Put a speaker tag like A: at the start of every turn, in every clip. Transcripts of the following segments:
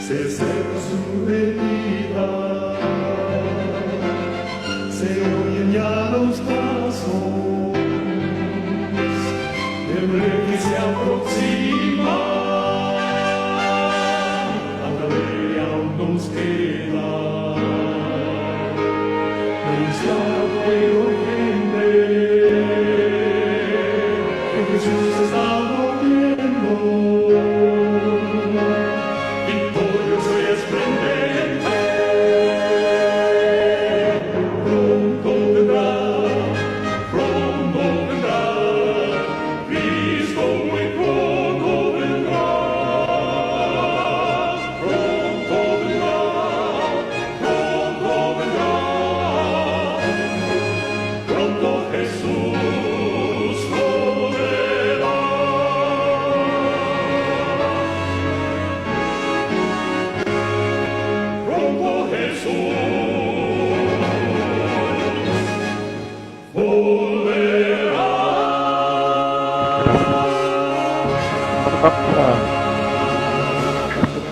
A: se seca su herida, se oyen ya los pasos del rey que se aproxima, hasta ver aún nos queda anunciar fuego urgente que Jesús está volviendo.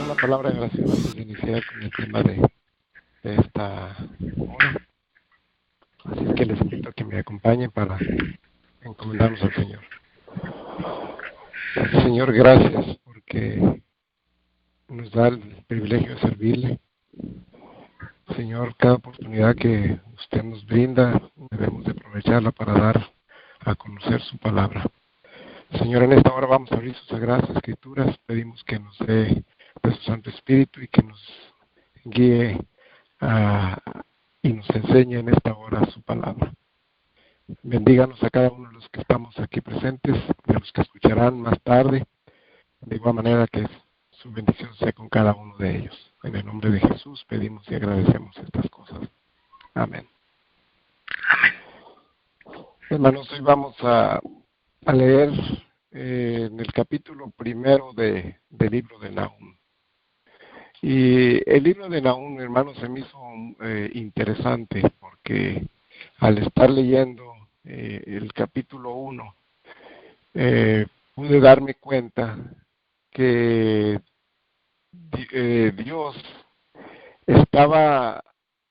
B: Una palabra de oración antes de iniciar con el tema de esta hora. Así es que les invito a que me acompañen para encomendarnos al Señor. Señor, gracias porque nos da el privilegio de servirle. Señor, cada oportunidad que usted nos brinda debemos de aprovecharla para dar a conocer su palabra. Señor, en esta hora vamos a abrir sus sagradas escrituras. Pedimos que nos dé de su Santo Espíritu y que nos guíe y nos enseñe en esta hora su palabra. Bendíganos a cada uno de los que estamos aquí presentes, de los que escucharán más tarde, de igual manera que su bendición sea con cada uno de ellos. En el nombre de Jesús pedimos y agradecemos estas cosas. Amén.
C: Amén.
B: Hermanos, hoy vamos a leer en el capítulo primero del libro de Nahum. Y el libro de Nahum, hermanos, se me hizo interesante porque al estar leyendo el capítulo 1, pude darme cuenta que Dios estaba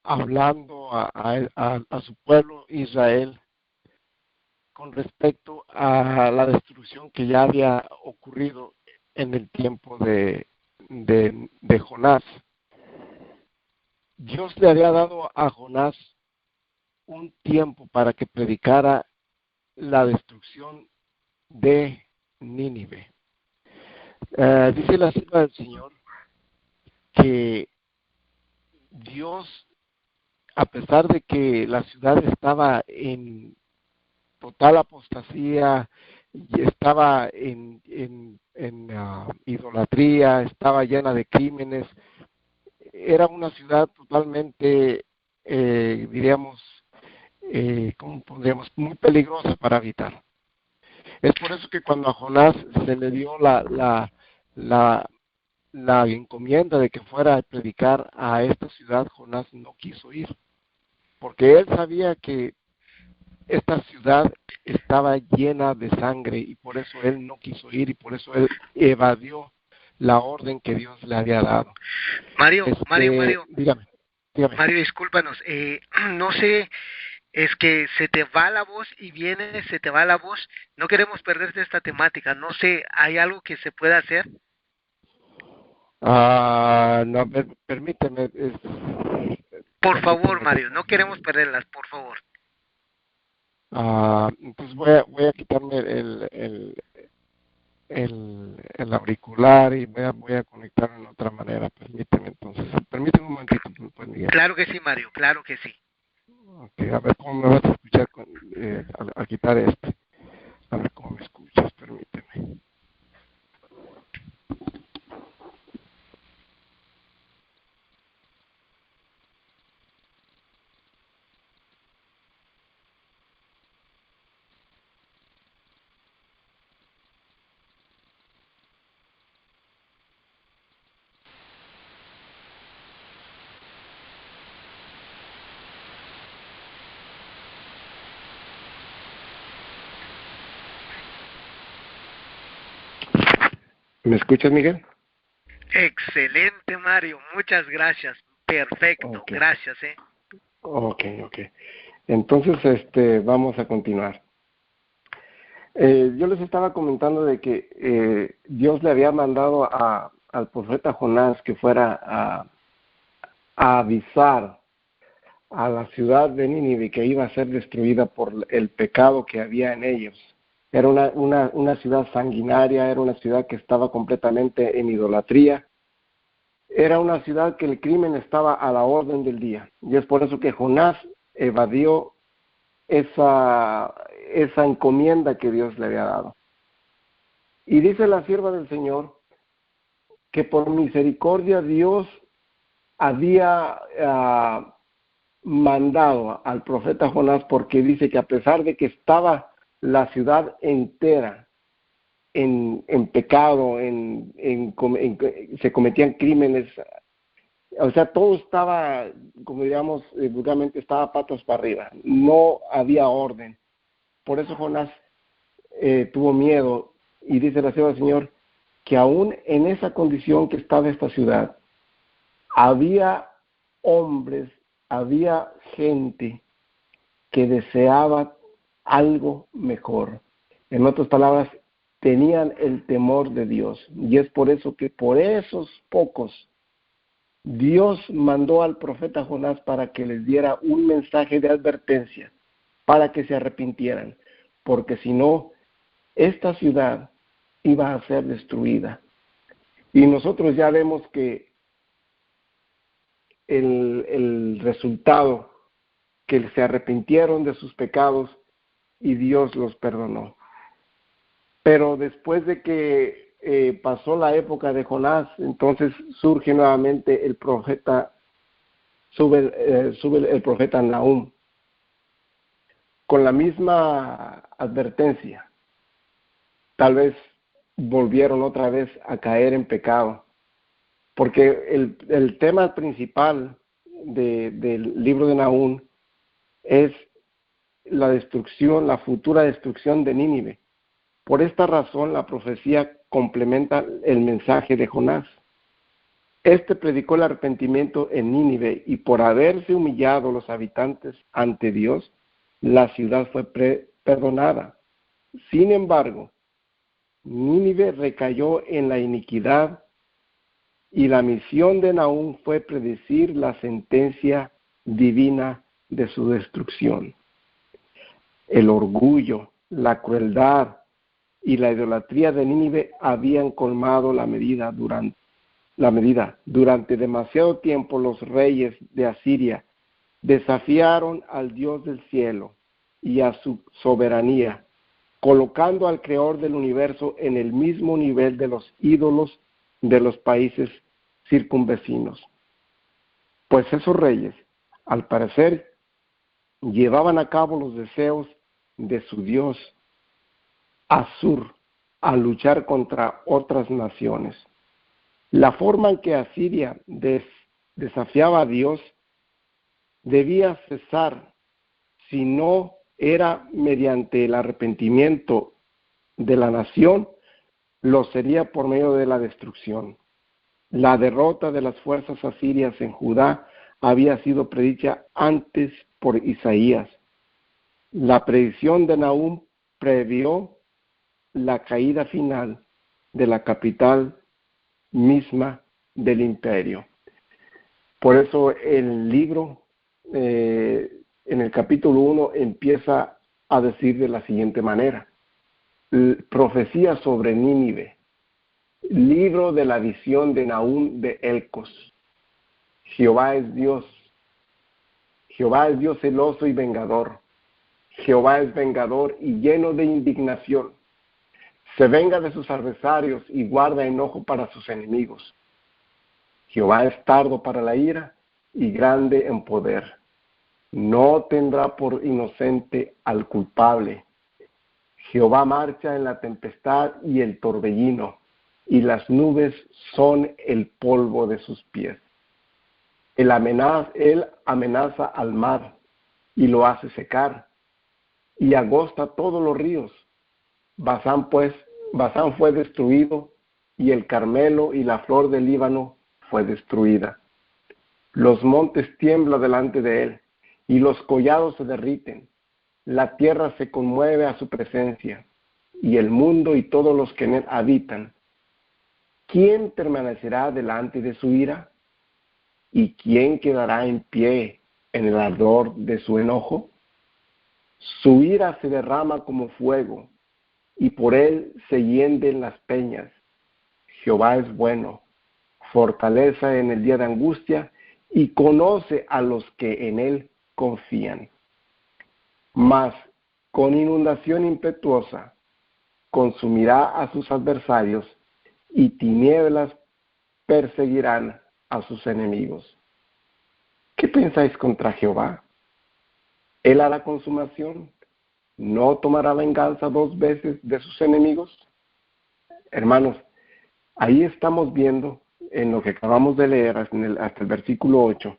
B: hablando a su pueblo Israel con respecto a la destrucción que ya había ocurrido en el tiempo de Jonás. Dios le había dado a Jonás un tiempo para que predicara la destrucción de Nínive. Dice la sierva del Señor que Dios, a pesar de que la ciudad estaba en total apostasía, estaba en idolatría, estaba llena de crímenes, era una ciudad totalmente, diríamos, ¿cómo pondríamos? Muy peligrosa para habitar. Es por eso que cuando a Jonás se le dio la encomienda de que fuera a predicar a esta ciudad, Jonás no quiso ir, porque él sabía que esta ciudad estaba llena de sangre y por eso él no quiso ir y por eso él evadió la orden que Dios le había dado.
C: Mario,
B: Dígame.
C: Mario, discúlpanos, no sé, es que se te va la voz y viene, se te va la voz. No queremos perderte esta temática. No sé, ¿hay algo que se pueda hacer?
B: No, permíteme.
C: Por favor, Mario, no queremos perderlas, por favor.
B: Entonces voy a quitarme el auricular y voy a conectarlo en otra manera. Permíteme un momentito, pues, Miguel.
C: Claro que sí, Mario, claro que sí.
B: Okay, a ver cómo me vas a escuchar al quitar este. A ver cómo me escuchas, permíteme. ¿Me escuchas, Miguel?
C: Excelente, Mario. Muchas gracias. Perfecto.
B: Ok.
C: Gracias,
B: Ok. Entonces, vamos a continuar. Yo les estaba comentando de que Dios le había mandado al profeta Jonás que fuera a avisar a la ciudad de Nínive que iba a ser destruida por el pecado que había en ellos. Era una ciudad sanguinaria, era una ciudad que estaba completamente en idolatría. Era una ciudad que el crimen estaba a la orden del día. Y es por eso que Jonás evadió esa encomienda que Dios le había dado. Y dice la sierva del Señor que por misericordia Dios había mandado al profeta Jonás, porque dice que a pesar de que estaba la ciudad entera en pecado, se cometían crímenes, o sea, todo estaba, como digamos vulgarmente, estaba patas para arriba, no había orden. Por eso Jonás tuvo miedo, y dice la sierva del Señor que aún en esa condición que estaba esta ciudad, había hombres, había gente que deseaba algo mejor. En otras palabras, tenían el temor de Dios. Y es por eso que por esos pocos, Dios mandó al profeta Jonás para que les diera un mensaje de advertencia, para que se arrepintieran, porque si no, esta ciudad iba a ser destruida. Y nosotros ya vemos que el resultado, que se arrepintieron de sus pecados y Dios los perdonó. Pero después de que pasó la época de Jonás, entonces surge nuevamente el profeta, sube el profeta Nahum, con la misma advertencia. Tal vez volvieron otra vez a caer en pecado, porque el tema principal del libro de Nahum es la destrucción, la futura destrucción de Nínive. Por esta razón, la profecía complementa el mensaje de Jonás. Predicó el arrepentimiento en Nínive, y por haberse humillado los habitantes ante Dios, la ciudad fue perdonada. Sin embargo, Nínive recayó en la iniquidad, y la misión de Nahum fue predecir la sentencia divina de su destrucción. El orgullo, la crueldad y la idolatría de Nínive habían colmado la medida. Durante demasiado tiempo los reyes de Asiria desafiaron al Dios del cielo y a su soberanía, colocando al Creador del universo en el mismo nivel de los ídolos de los países circunvecinos. Pues esos reyes, al parecer, llevaban a cabo los deseos de su Dios Asur, a luchar contra otras naciones. La forma en que Asiria desafiaba a Dios debía cesar, si no era mediante el arrepentimiento de la nación, lo sería por medio de la destrucción. La derrota de las fuerzas asirias en Judá había sido predicha antes por Isaías. La predicción de Nahum previó la caída final de la capital misma del imperio. Por eso el libro, en el capítulo 1, empieza a decir de la siguiente manera: profecía sobre Nínive, libro de la visión de Nahum de Elcos. Jehová es Dios celoso y vengador. Jehová es vengador y lleno de indignación. Se venga de sus adversarios y guarda enojo para sus enemigos. Jehová es tardo para la ira y grande en poder. No tendrá por inocente al culpable. Jehová marcha en la tempestad y el torbellino, y las nubes son el polvo de sus pies. Él amenaza al mar y lo hace secar, y agosta todos los ríos. Basán fue destruido
D: y el Carmelo y la flor del Líbano fue destruida. Los montes tiemblan delante de él, y los collados se derriten. La tierra se conmueve a su presencia, y el mundo y todos los que en él habitan. ¿Quién permanecerá delante de su ira? ¿Y quién quedará en pie en el ardor de su enojo? Su ira se derrama como fuego, y por él se hienden las peñas. Jehová es bueno, fortaleza en el día de angustia, y conoce a los que en él confían. Mas con inundación impetuosa consumirá a sus adversarios, y tinieblas perseguirán a sus enemigos. ¿Qué pensáis contra Jehová? Él hará consumación, ¿no tomará venganza 2 veces de sus enemigos? Hermanos, ahí estamos viendo, en lo que acabamos de leer hasta el versículo 8,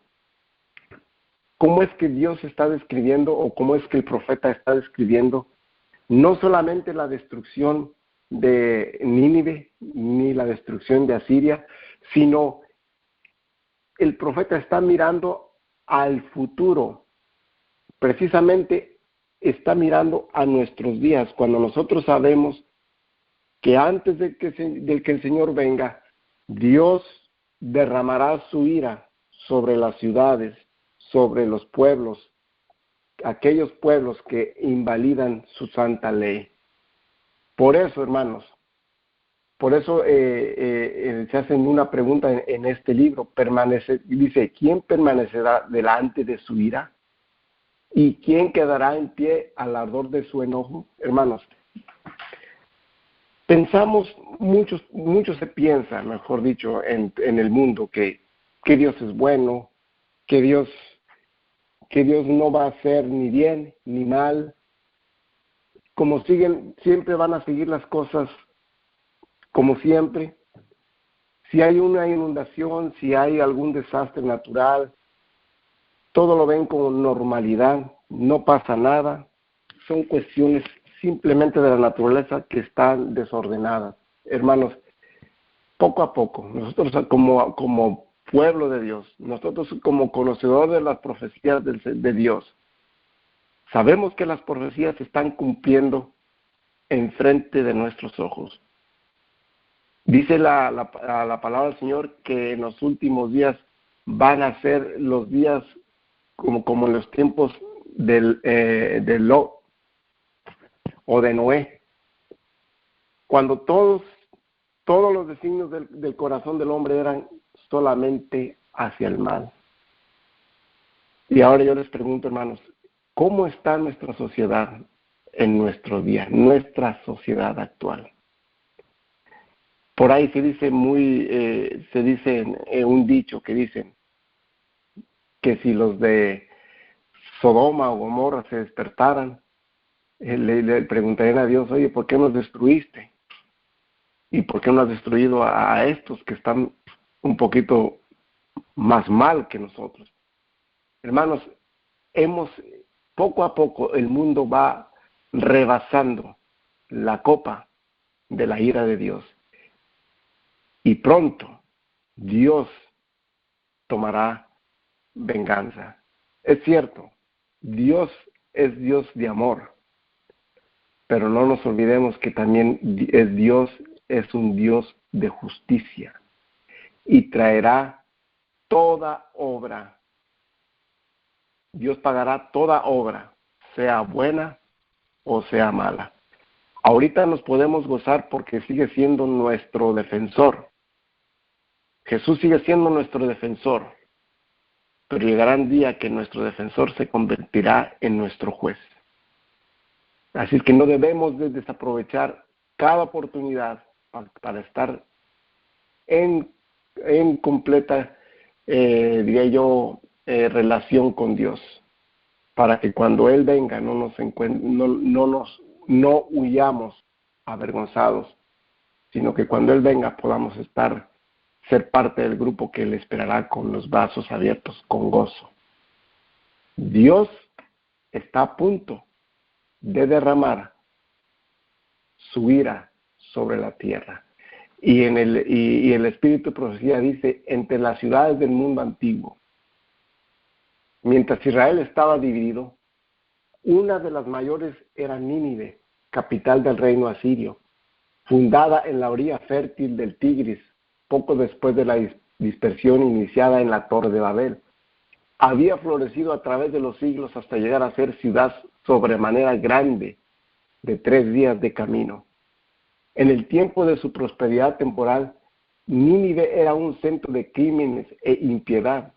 D: cómo es que Dios está describiendo, o cómo es que el profeta está describiendo, no solamente la destrucción de Nínive, ni la destrucción de Asiria, sino el profeta está mirando al futuro. Precisamente está mirando a nuestros días, cuando nosotros sabemos que antes de que el Señor venga, Dios derramará su ira sobre las ciudades, sobre los pueblos, aquellos pueblos que invalidan su santa ley. Por eso, hermanos, por eso se hacen una pregunta en este libro. Dice, ¿quién permanecerá delante de su ira? ¿Y quién quedará en pie al ardor de su enojo? Hermanos, pensamos, muchos se piensa, mejor dicho, en el mundo, que Dios es bueno, que Dios no va a hacer ni bien ni mal. Como siempre van a seguir las cosas como siempre. Si hay una inundación, si hay algún desastre natural, todo lo ven con normalidad, no pasa nada. Son cuestiones simplemente de la naturaleza que están desordenadas. Hermanos, poco a poco, nosotros como pueblo de Dios, nosotros como conocedores de las profecías de Dios, sabemos que las profecías se están cumpliendo enfrente de nuestros ojos. Dice la palabra del Señor que en los últimos días van a ser los días como en los tiempos de Lot o de Noé, cuando todos los designios del corazón del hombre eran solamente hacia el mal. Y ahora yo les pregunto, hermanos, ¿cómo está nuestra sociedad en nuestro día, nuestra sociedad actual? Por ahí se dice un dicho que dicen que si los de Sodoma o Gomorra se despertaran, le preguntarían a Dios, oye, ¿por qué nos destruiste? ¿Y por qué no has destruido a estos que están un poquito más mal que nosotros? Hermanos, poco a poco el mundo va rebasando la copa de la ira de Dios. Y pronto Dios tomará venganza. Es cierto, Dios es Dios de amor, pero no nos olvidemos que también es un Dios de justicia, y traerá toda obra. Dios pagará toda obra, sea buena o sea mala. Ahorita nos podemos gozar porque sigue siendo nuestro defensor. Jesús sigue siendo nuestro defensor, pero llegará un día que nuestro defensor se convertirá en nuestro juez. Así que no debemos desaprovechar cada oportunidad para estar en completa, diría yo, relación con Dios, para que cuando Él venga no huyamos avergonzados, sino que cuando Él venga podamos ser parte del grupo que le esperará con los brazos abiertos, con gozo. Dios está a punto de derramar su ira sobre la tierra. Y el espíritu de profecía dice, entre las ciudades del mundo antiguo. Mientras Israel estaba dividido, una de las mayores era Nínive, capital del reino asirio, fundada en la orilla fértil del Tigris, poco después de la dispersión iniciada en la Torre de Babel. Había florecido a través de los siglos hasta llegar a ser ciudad sobremanera grande, de 3 días de camino. En el tiempo de su prosperidad temporal, Nínive era un centro de crímenes e impiedad.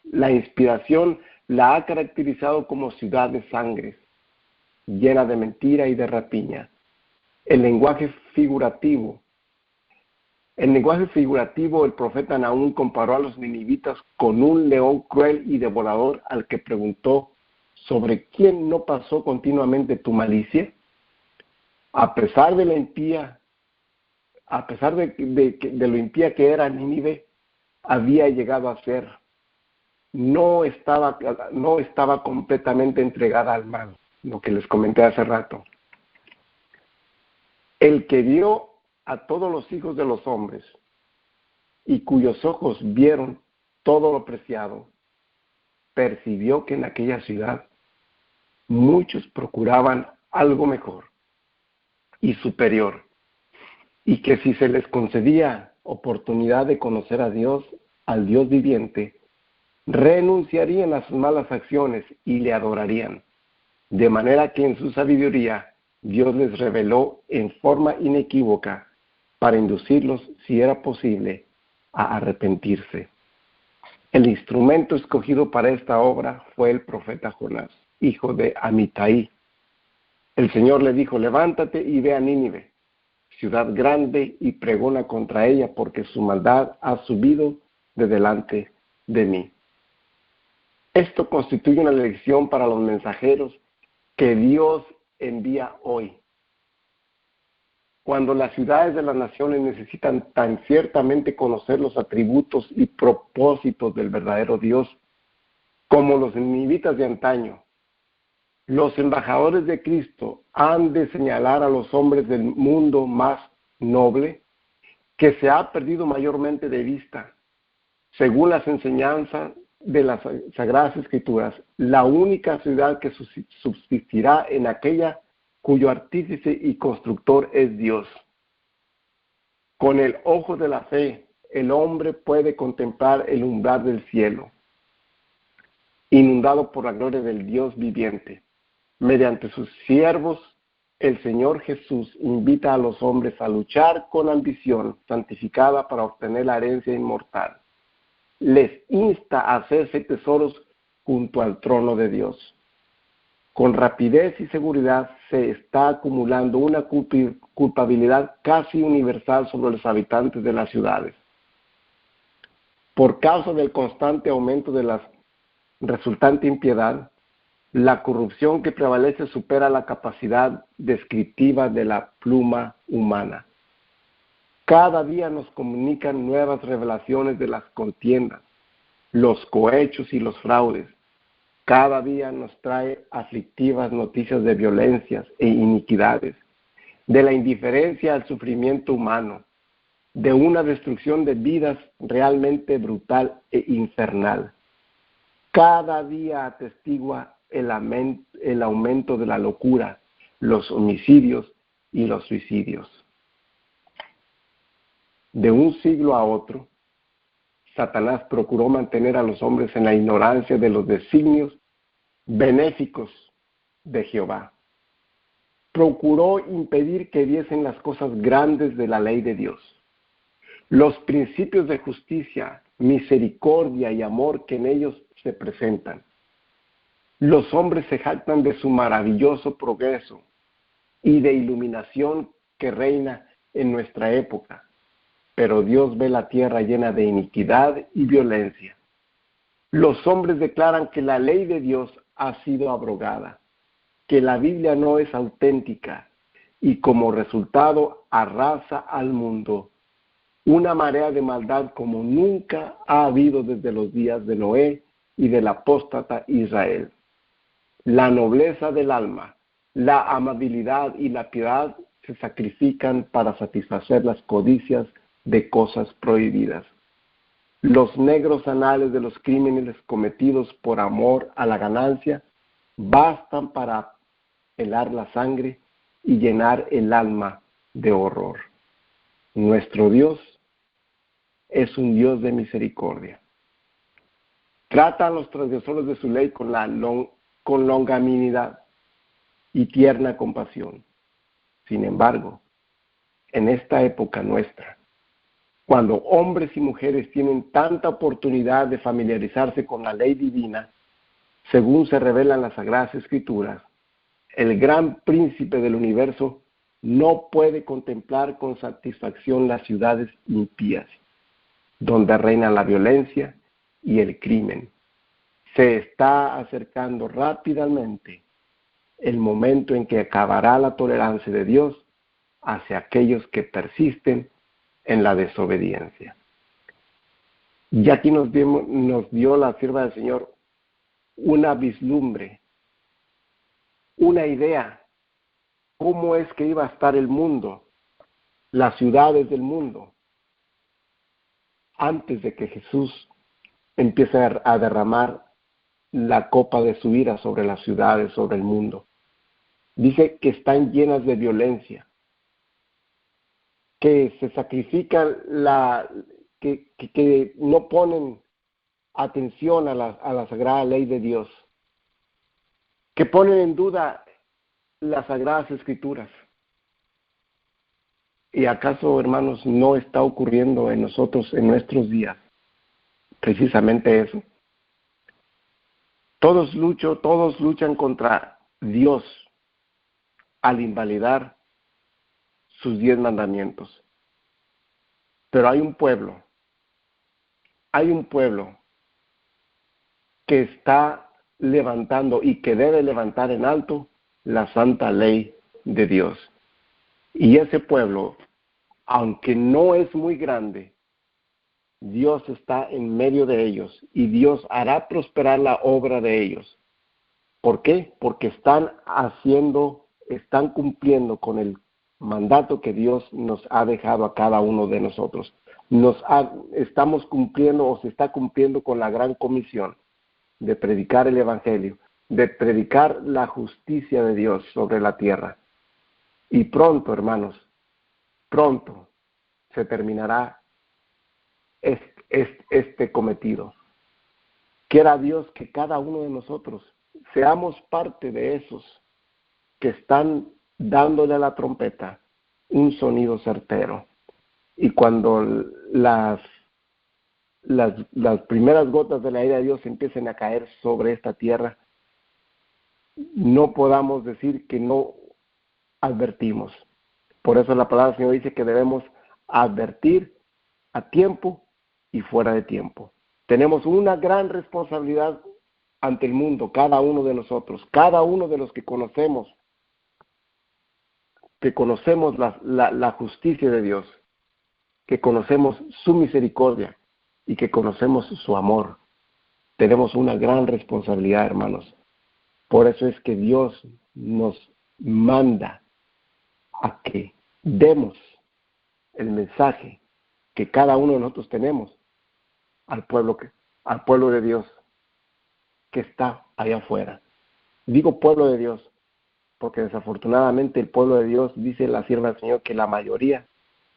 D: La inspiración la ha caracterizado como ciudad de sangres, llena de mentira y de rapiña. El lenguaje figurativo, el profeta Nahum comparó a los ninivitas con un león cruel y devorador al que preguntó, ¿sobre quién no pasó continuamente tu malicia? A pesar de lo impía que era Nínive, había llegado a ser. No estaba completamente entregada al mal, lo que les comenté hace rato. El que vio a todos los hijos de los hombres y cuyos ojos vieron todo lo preciado, percibió que en aquella ciudad muchos procuraban algo mejor y superior, y que si se les concedía oportunidad de conocer a Dios, al Dios viviente, renunciarían a sus malas acciones y le adorarían, de manera que en su sabiduría Dios les reveló en forma inequívoca para inducirlos, si era posible, a arrepentirse. El instrumento escogido para esta obra fue el profeta Jonás, hijo de Amitai. El Señor le dijo, levántate y ve a Nínive, ciudad grande, y pregona contra ella, porque su maldad ha subido de delante de mí. Esto constituye una lección para los mensajeros que Dios envía hoy. Cuando las ciudades de las naciones necesitan tan ciertamente conocer los atributos y propósitos del verdadero Dios, como los ninivitas de antaño, los embajadores de Cristo han de señalar a los hombres del mundo más noble, que se ha perdido mayormente de vista, según las enseñanzas de las Sagradas Escrituras, la única ciudad que subsistirá en aquella cuyo artífice y constructor es Dios. Con el ojo de la fe, el hombre puede contemplar el umbral del cielo, inundado por la gloria del Dios viviente. Mediante sus siervos, el Señor Jesús invita a los hombres a luchar con ambición santificada para obtener la herencia inmortal. Les insta a hacerse tesoros junto al trono de Dios. Con rapidez y seguridad se está acumulando una culpabilidad casi universal sobre los habitantes de las ciudades. Por causa del constante aumento de la resultante impiedad, la corrupción que prevalece supera la capacidad descriptiva de la pluma humana. Cada día nos comunican nuevas revelaciones de las contiendas, los cohechos y los fraudes. Cada día nos trae aflictivas noticias de violencias e iniquidades, de la indiferencia al sufrimiento humano, de una destrucción de vidas realmente brutal e infernal. Cada día atestigua el aumento de la locura, los homicidios y los suicidios. De un siglo a otro, Satanás procuró mantener a los hombres en la ignorancia de los designios benéficos de Jehová. Procuró impedir que viesen las cosas grandes de la ley de Dios, los principios de justicia, misericordia y amor que en ellos se presentan. Los hombres se jactan de su maravilloso progreso y de iluminación que reina en nuestra época, pero Dios ve la tierra llena de iniquidad y violencia. Los hombres declaran que la ley de Dios ha sido abrogada, que la Biblia no es auténtica y como resultado arrasa al mundo una marea de maldad como nunca ha habido desde los días de Noé y del apóstata Israel. La nobleza del alma, la amabilidad y la piedad se sacrifican para satisfacer las codicias de cosas prohibidas. Los negros anales de los crímenes cometidos por amor a la ganancia bastan para helar la sangre y llenar el alma de horror. Nuestro Dios es un Dios de misericordia. Trata a los transgresores de su ley con longanimidad y tierna compasión. Sin embargo, en esta época nuestra, cuando hombres y mujeres tienen tanta oportunidad de familiarizarse con la ley divina, según se revelan las Sagradas Escrituras, el gran príncipe del universo no puede contemplar con satisfacción las ciudades impías, donde reina la violencia y el crimen. Se está acercando rápidamente el momento en que acabará la tolerancia de Dios hacia aquellos que persisten en la desobediencia. Y aquí nos dio la sierva del Señor una vislumbre, una idea, cómo es que iba a estar el mundo, las ciudades del mundo, antes de que Jesús empiece a derramar la copa de su ira sobre las ciudades, sobre el mundo. Dice que están llenas de violencia, que se sacrifican, que no ponen atención a la sagrada ley de Dios, que ponen en duda las Sagradas Escrituras. ¿Y acaso, hermanos, no está ocurriendo en nosotros, en nuestros días, precisamente eso? Todos luchan contra Dios al invalidar sus 10 mandamientos. Pero hay un pueblo que está levantando y que debe levantar en alto la santa ley de Dios. Y ese pueblo, aunque no es muy grande, Dios está en medio de ellos y Dios hará prosperar la obra de ellos. ¿Por qué? Porque están cumpliendo con el mandato que Dios nos ha dejado a cada uno de nosotros. Estamos cumpliendo o se está cumpliendo con la gran comisión de predicar el Evangelio, de predicar la justicia de Dios sobre la tierra. Y pronto, hermanos, pronto se terminará este cometido. Quiera Dios que cada uno de nosotros seamos parte de esos que están dándole a la trompeta un sonido certero. Y cuando las primeras gotas de la ira de Dios empiecen a caer sobre esta tierra, no podamos decir que no advertimos. Por eso la palabra del Señor dice que debemos advertir a tiempo y fuera de tiempo. Tenemos una gran responsabilidad ante el mundo, cada uno de nosotros, cada uno de los que conocemos la justicia de Dios, que conocemos su misericordia y que conocemos su amor. Tenemos una gran responsabilidad, hermanos. Por eso es que Dios nos manda a que demos el mensaje que cada uno de nosotros tenemos al pueblo de Dios que está allá afuera. Digo pueblo de Dios porque desafortunadamente el pueblo de Dios, dice la sierva del Señor, que la mayoría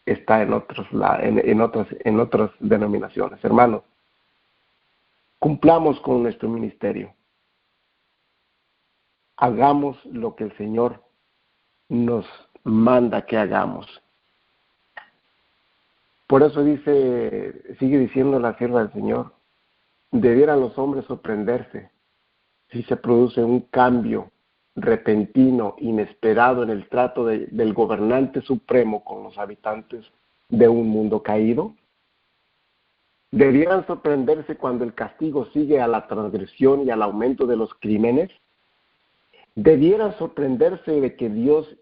D: está en otras denominaciones. Hermanos, cumplamos con nuestro ministerio. Hagamos lo que el Señor nos manda que hagamos. Por eso sigue diciendo la sierva del Señor, debieran los hombres sorprenderse si se produce un cambio repentino, inesperado en el trato del gobernante supremo con los habitantes de un mundo caído. ¿Debieran sorprenderse cuando el castigo sigue a la transgresión y al aumento de los crímenes? ¿Debieran sorprenderse de que Dios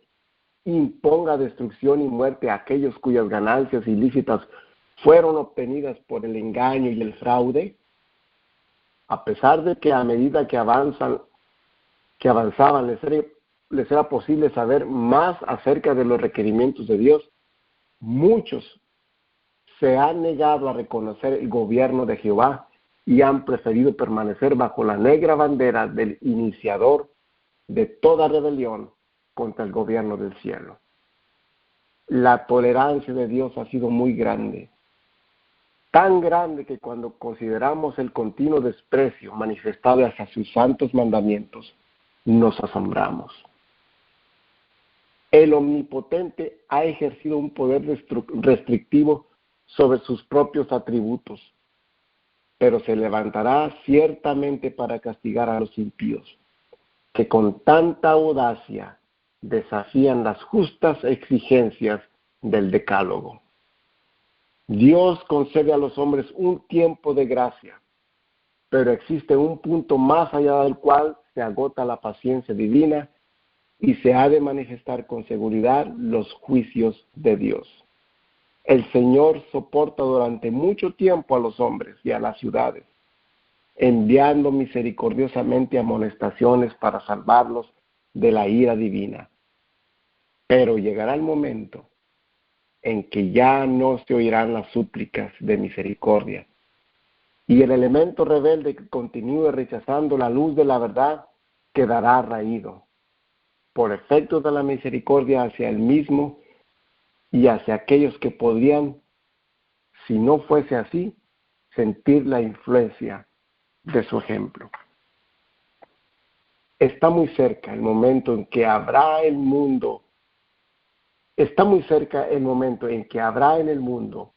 D: imponga destrucción y muerte a aquellos cuyas ganancias ilícitas fueron obtenidas por el engaño y el fraude? A pesar de que a medida que avanzaban, les era posible saber más acerca de los requerimientos de Dios, muchos se han negado a reconocer el gobierno de Jehová y han preferido permanecer bajo la negra bandera del iniciador de toda rebelión contra el gobierno del cielo. La tolerancia de Dios ha sido muy grande, tan grande que cuando consideramos el continuo desprecio manifestado hacia sus santos mandamientos, nos asombramos. El Omnipotente ha ejercido un poder restrictivo sobre sus propios atributos, pero se levantará ciertamente para castigar a los impíos, que con tanta audacia desafían las justas exigencias del Decálogo. Dios concede a los hombres un tiempo de gracia, pero existe un punto más allá del cual se agota la paciencia divina y se ha de manifestar con seguridad los juicios de Dios. El Señor soporta durante mucho tiempo a los hombres y a las ciudades, enviando misericordiosamente amonestaciones para salvarlos de la ira divina. Pero llegará el momento en que ya no se oirán las súplicas de misericordia, y el elemento rebelde que continúe rechazando la luz de la verdad quedará raído, por efecto de la misericordia hacia él mismo y hacia aquellos que podrían, si no fuese así, sentir la influencia de su ejemplo. Está muy cerca el momento en que habrá el mundo, está muy cerca el momento en que habrá en el mundo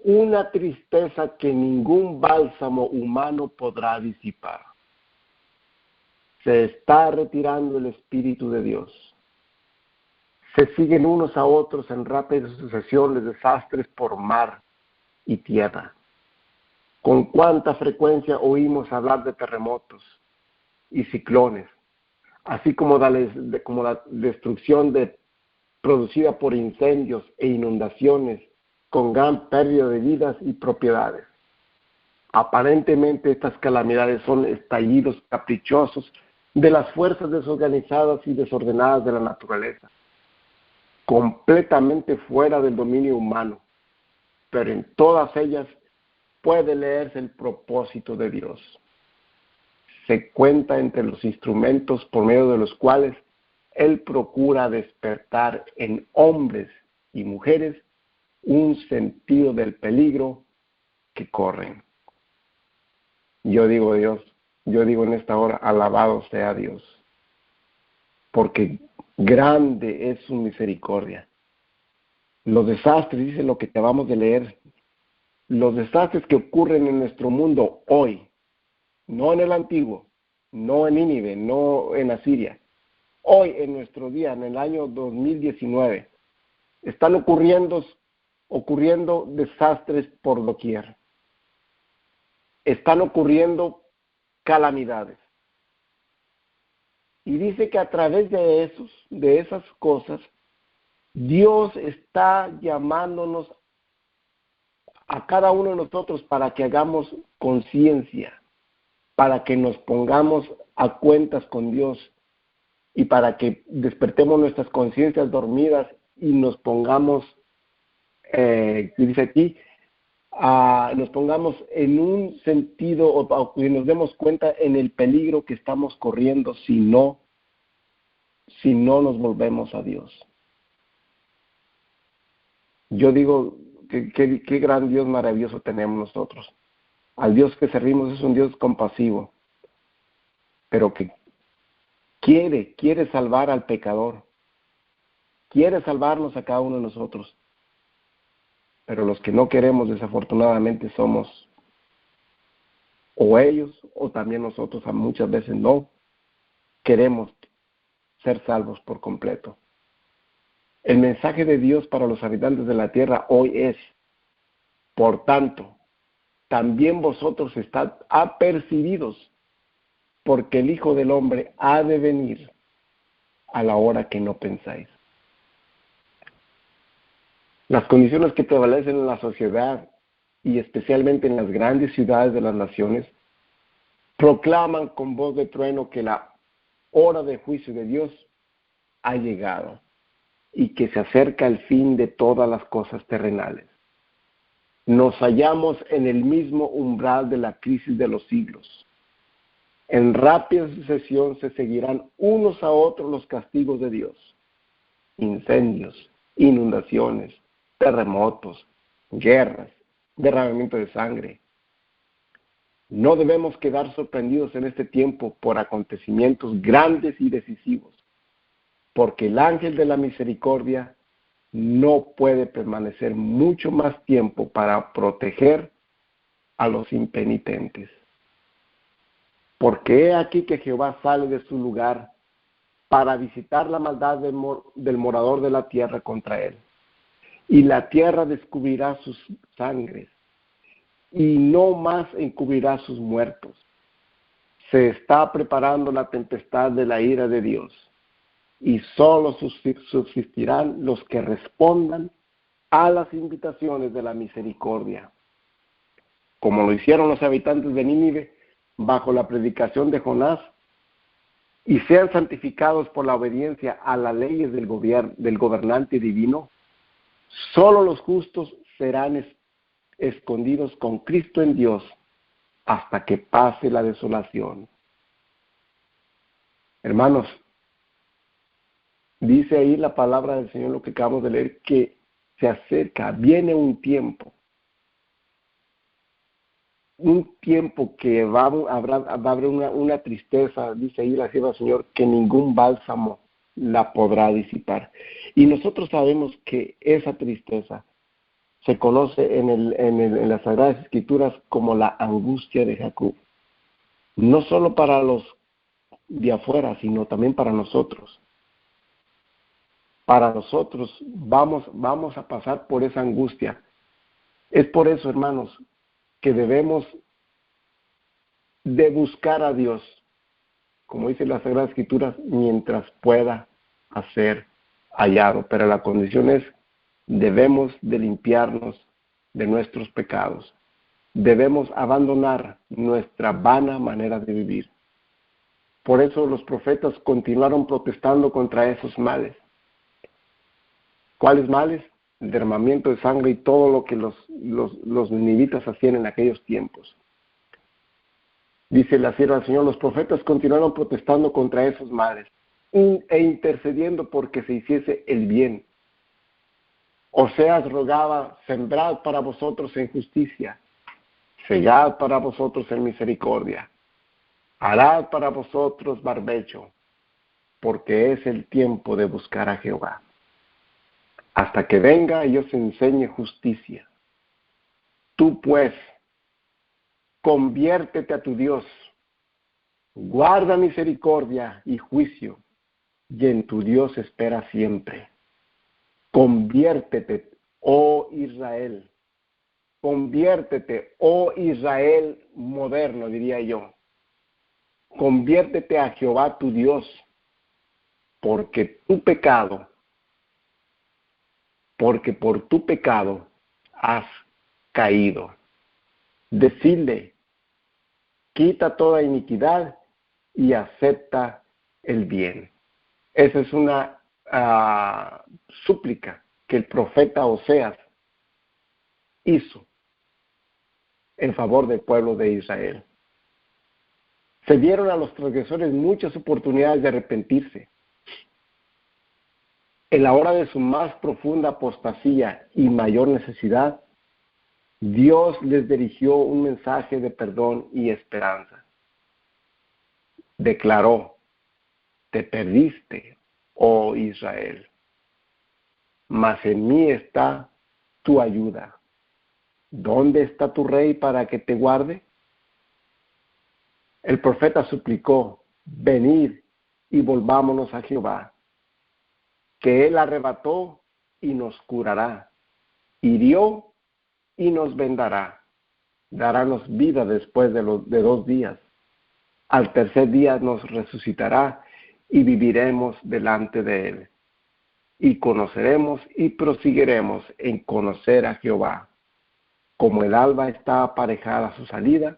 D: una tristeza que ningún bálsamo humano podrá disipar. Se está retirando el Espíritu de Dios. Se siguen unos a otros en rápida sucesión de desastres por mar y tierra. Con cuánta frecuencia oímos hablar de terremotos y ciclones, así como la destrucción producida por incendios e inundaciones con gran pérdida de vidas y propiedades. Aparentemente estas calamidades son estallidos caprichosos de las fuerzas desorganizadas y desordenadas de la naturaleza, completamente fuera del dominio humano, pero en todas ellas puede leerse el propósito de Dios. Se cuenta entre los instrumentos por medio de los cuales Él procura despertar en hombres y mujeres un sentido del peligro que corren. Yo digo en esta hora, alabado sea Dios, porque grande es su misericordia. Los desastres, dice lo que acabamos de leer, los desastres que ocurren en nuestro mundo hoy, no en el antiguo, no en Nínive, no en Asiria, hoy en nuestro día, en el año 2019, están ocurriendo desastres por doquier. Están ocurriendo calamidades. Y dice que a través de esas cosas, Dios está llamándonos a cada uno de nosotros para que hagamos conciencia, para que nos pongamos a cuentas con Dios y para que despertemos nuestras conciencias dormidas y nos pongamos, dice aquí, nos pongamos en un sentido o que nos demos cuenta en el peligro que estamos corriendo si no nos volvemos a Dios. Yo digo, qué gran Dios maravilloso tenemos nosotros. Al Dios que servimos es un Dios compasivo, pero que quiere salvar al pecador, quiere salvarnos a cada uno de nosotros. Pero los que no queremos, desafortunadamente, somos o ellos o también nosotros, muchas veces no queremos ser salvos por completo. El mensaje de Dios para los habitantes de la tierra hoy es: por tanto, también vosotros estad apercibidos, porque el Hijo del Hombre ha de venir a la hora que no pensáis. Las condiciones que prevalecen en la sociedad y especialmente en las grandes ciudades de las naciones proclaman con voz de trueno que la hora de juicio de Dios ha llegado y que se acerca el fin de todas las cosas terrenales. nos hallamos en el mismo umbral de la crisis de los siglos. En rápida sucesión se seguirán unos a otros los castigos de Dios. Incendios, inundaciones, terremotos, guerras, derramamiento de sangre. No debemos quedar sorprendidos en este tiempo por acontecimientos grandes y decisivos, porque el ángel de la misericordia no puede permanecer mucho más tiempo para proteger a los impenitentes. Porque he aquí que Jehová sale de su lugar para visitar la maldad del morador de la tierra contra él. Y la tierra descubrirá sus sangres, y no más encubrirá sus muertos. Se está preparando la tempestad de la ira de Dios, y solo subsistirán los que respondan a las invitaciones de la misericordia, como lo hicieron los habitantes de Nínive bajo la predicación de Jonás, y sean santificados por la obediencia a las leyes del gobernante divino. Solo los justos serán escondidos con Cristo en Dios hasta que pase la desolación. Hermanos, dice ahí la palabra del Señor, lo que acabamos de leer, que se acerca, viene un tiempo que va a haber una tristeza, dice ahí la sierva del Señor, que ningún bálsamo la podrá disipar. Y nosotros sabemos que esa tristeza se conoce en las Sagradas Escrituras como la angustia de Jacob. No solo para los de afuera, sino también para nosotros. Para nosotros vamos a pasar por esa angustia. Es por eso, hermanos, que debemos de buscar a Dios, como dice la Sagrada Escritura, mientras pueda ser hallado. Pero la condición es, debemos de limpiarnos de nuestros pecados. Debemos abandonar nuestra vana manera de vivir. Por eso los profetas continuaron protestando contra esos males. ¿Cuáles males? El derramamiento de sangre y todo lo que los ninivitas hacían en aquellos tiempos. Dice la sierva del Señor, los profetas continuaron protestando contra esos males e intercediendo porque se hiciese el bien. Oseas rogaba, sembrad para vosotros en justicia, segad para vosotros en misericordia, harad para vosotros barbecho, porque es el tiempo de buscar a Jehová, hasta que venga y os enseñe justicia. Tú pues, conviértete a tu Dios, guarda misericordia y juicio, y en tu Dios espera siempre. Conviértete, oh Israel, conviértete, oh Israel moderno, diría yo. Conviértete a Jehová tu Dios, porque por tu pecado has caído. Decidle, quita toda iniquidad y acepta el bien. Esa es una súplica que el profeta Oseas hizo en favor del pueblo de Israel. Se dieron a los transgresores muchas oportunidades de arrepentirse. En la hora de su más profunda apostasía y mayor necesidad, Dios les dirigió un mensaje de perdón y esperanza. Declaró, te perdiste, oh Israel, mas en mí está tu ayuda. ¿Dónde está tu rey para que te guarde? El profeta suplicó, venid y volvámonos a Jehová, que él arrebató y nos curará, hirió y nos vendará, darános vida después de 2 días. Al tercer día nos resucitará y viviremos delante de él. Y conoceremos y prosiguiremos en conocer a Jehová, como el alba está aparejada a su salida,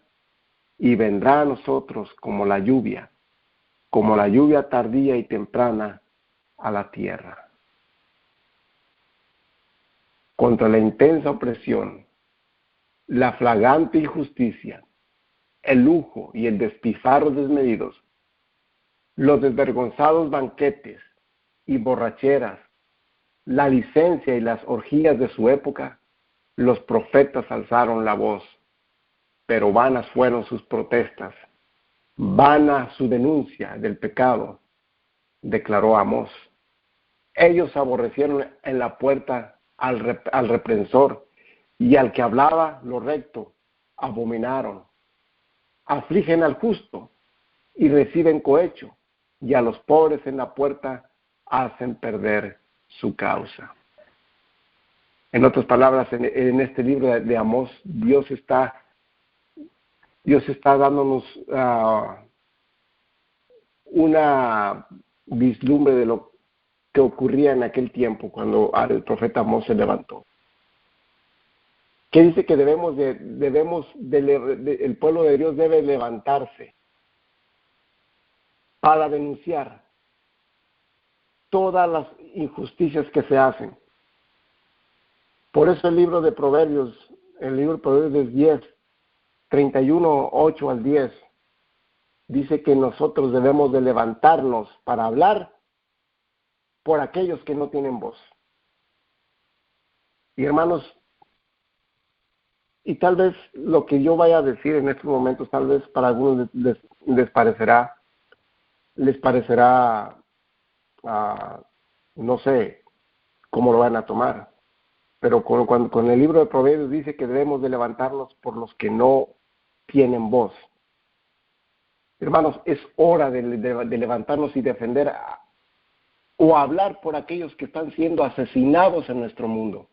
D: y vendrá a nosotros como la lluvia tardía y temprana a la tierra. Contra la intensa opresión la flagrante injusticia, el lujo y el despilfarro desmedidos, los desvergonzados banquetes y borracheras, la licencia y las orgías de su época, los profetas alzaron la voz, pero vanas fueron sus protestas, vana su denuncia del pecado, declaró Amós. Ellos aborrecieron en la puerta al reprensor, y al que hablaba lo recto abominaron. Afligen al justo y reciben cohecho, y a los pobres en la puerta hacen perder su causa. En otras palabras, en este libro de Amós, Dios está dándonos una vislumbre de lo que ocurría en aquel tiempo cuando el profeta Amós se levantó. ¿Qué dice? Que el pueblo de Dios debe levantarse para denunciar todas las injusticias que se hacen. Por eso el libro de Proverbios 10, 31, 8 al 10, dice que nosotros debemos de levantarnos para hablar por aquellos que no tienen voz. Y hermanos, y tal vez lo que yo vaya a decir en estos momentos, tal vez para algunos les parecerá, no sé cómo lo van a tomar, pero con el libro de Proverbios dice que debemos de levantarnos por los que no tienen voz. Hermanos, es hora de levantarnos y defender o hablar por aquellos que están siendo asesinados en nuestro mundo.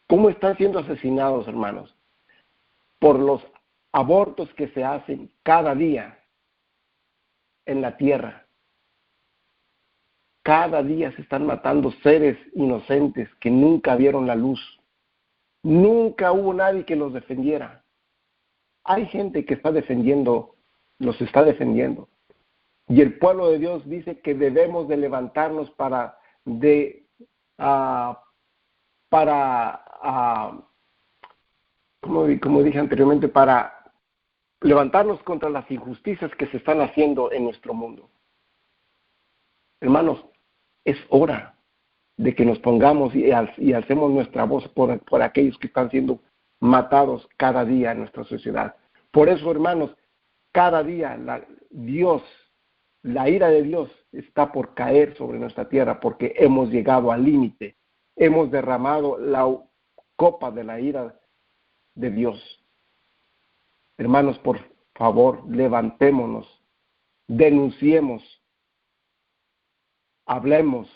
D: ¿Cómo están siendo asesinados, hermanos? Por los abortos que se hacen cada día en la tierra. Cada día se están matando seres inocentes que nunca vieron la luz. Nunca hubo nadie que los defendiera. Hay gente que los está defendiendo. Y el pueblo de Dios dice que debemos de levantarnos como dije anteriormente, para levantarnos contra las injusticias que se están haciendo en nuestro mundo. Hermanos, es hora de que nos pongamos y alcemos nuestra voz por aquellos que están siendo matados cada día en nuestra sociedad. Por eso, hermanos, cada día la ira de Dios está por caer sobre nuestra tierra, porque hemos llegado al límite. Hemos derramado la copa de la ira de Dios. Hermanos, por favor, levantémonos, denunciemos, hablemos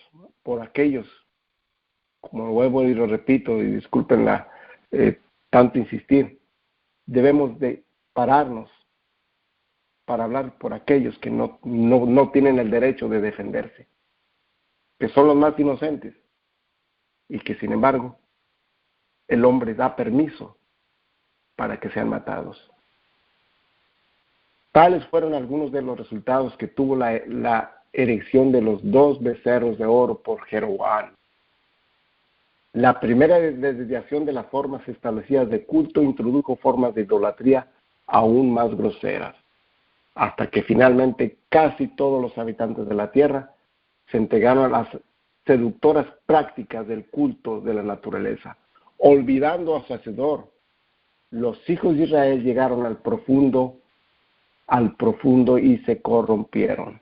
D: por aquellos, como lo vuelvo y lo repito, y disculpen tanto insistir, debemos de pararnos para hablar por aquellos que no tienen el derecho de defenderse, que son los más inocentes, y que sin embargo el hombre da permiso para que sean matados. Tales fueron algunos de los resultados que tuvo la erección de los 2 becerros de oro por Jeroboam. La primera desviación de las formas establecidas de culto introdujo formas de idolatría aún más groseras, hasta que finalmente casi todos los habitantes de la tierra se entregaron a las seductoras prácticas del culto de la naturaleza. Olvidando a su Hacedor, los hijos de Israel llegaron al profundo y se corrompieron.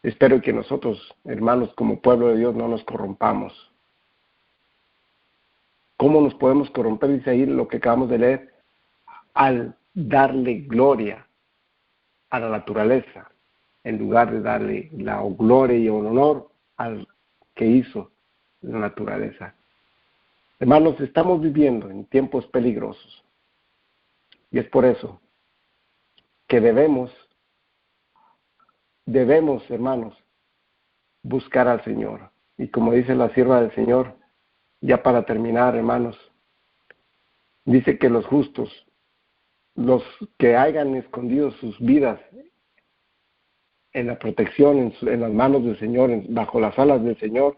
D: Espero que nosotros, hermanos, como pueblo de Dios, no nos corrompamos. ¿Cómo nos podemos corromper? Dice ahí lo que acabamos de leer, al darle gloria a la naturaleza, en lugar de darle la gloria y el honor al que hizo la naturaleza. Hermanos, estamos viviendo en tiempos peligrosos. Y es por eso que debemos, hermanos, buscar al Señor. Y como dice la sierva del Señor, ya para terminar, hermanos, dice que los justos, los que hayan escondido sus vidas en la protección, en las manos del Señor, bajo las alas del Señor,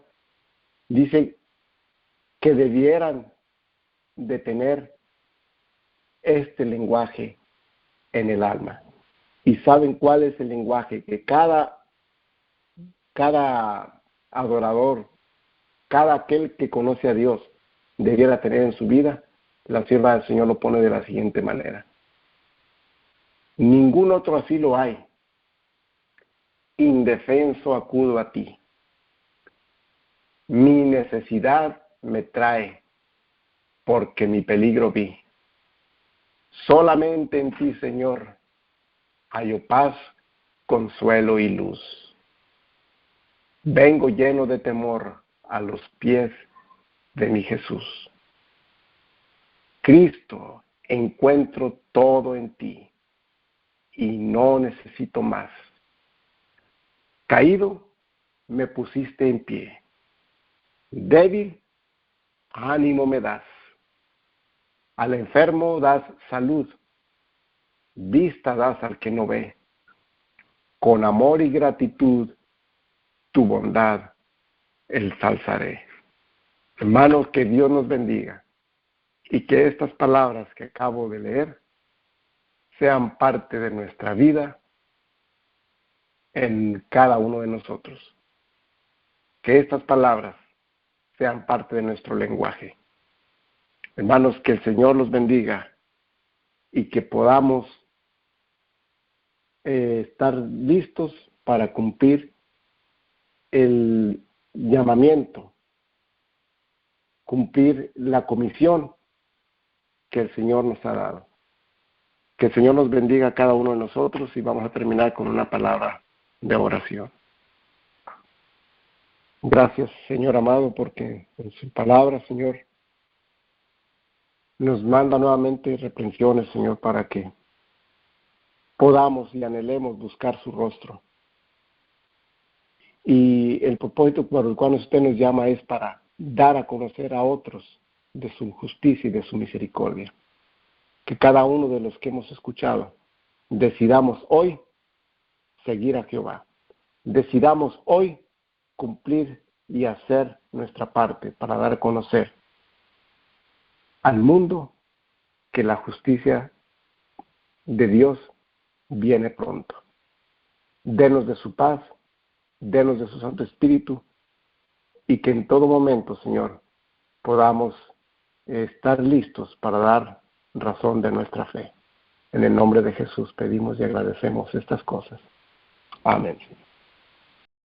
D: dice que debieran de tener este lenguaje en el alma. ¿Y saben cuál es el lenguaje que cada adorador, cada aquel que conoce a Dios debiera tener en su vida? La sierva del Señor lo pone de la siguiente manera: ningún otro así lo hay. Indefenso acudo a ti. Mi necesidad me trae, porque mi peligro vi. Solamente en ti, Señor, hallo paz, consuelo y luz. Vengo lleno de temor a los pies de mi Jesús. Cristo, encuentro todo en ti y no necesito más. Caído, me pusiste en pie. Débil, ánimo me das. Al enfermo das salud. Vista das al que no ve. Con amor y gratitud, tu bondad ensalzaré. Hermanos, que Dios nos bendiga y que estas palabras que acabo de leer sean parte de nuestra vida en cada uno de nosotros. Que estas palabras sean parte de nuestro lenguaje. Hermanos, que el Señor los bendiga y que podamos estar listos para cumplir el llamamiento, cumplir la comisión que el Señor nos ha dado. Que el Señor nos bendiga a cada uno de nosotros y vamos a terminar con una palabra de oración. Gracias, Señor amado, porque en su palabra, Señor, nos manda nuevamente reprensiones, Señor, para que podamos y anhelemos buscar su rostro. Y el propósito por el cual usted nos llama es para dar a conocer a otros de su justicia y de su misericordia. Que cada uno de los que hemos escuchado decidamos hoy seguir a Jehová. Decidamos hoy cumplir y hacer nuestra parte para dar a conocer al mundo que la justicia de Dios viene pronto. Denos de su paz, denos de su Santo Espíritu, y que en todo momento, Señor, podamos estar listos para dar razón de nuestra fe. En el nombre de Jesús pedimos y agradecemos estas cosas. Amén.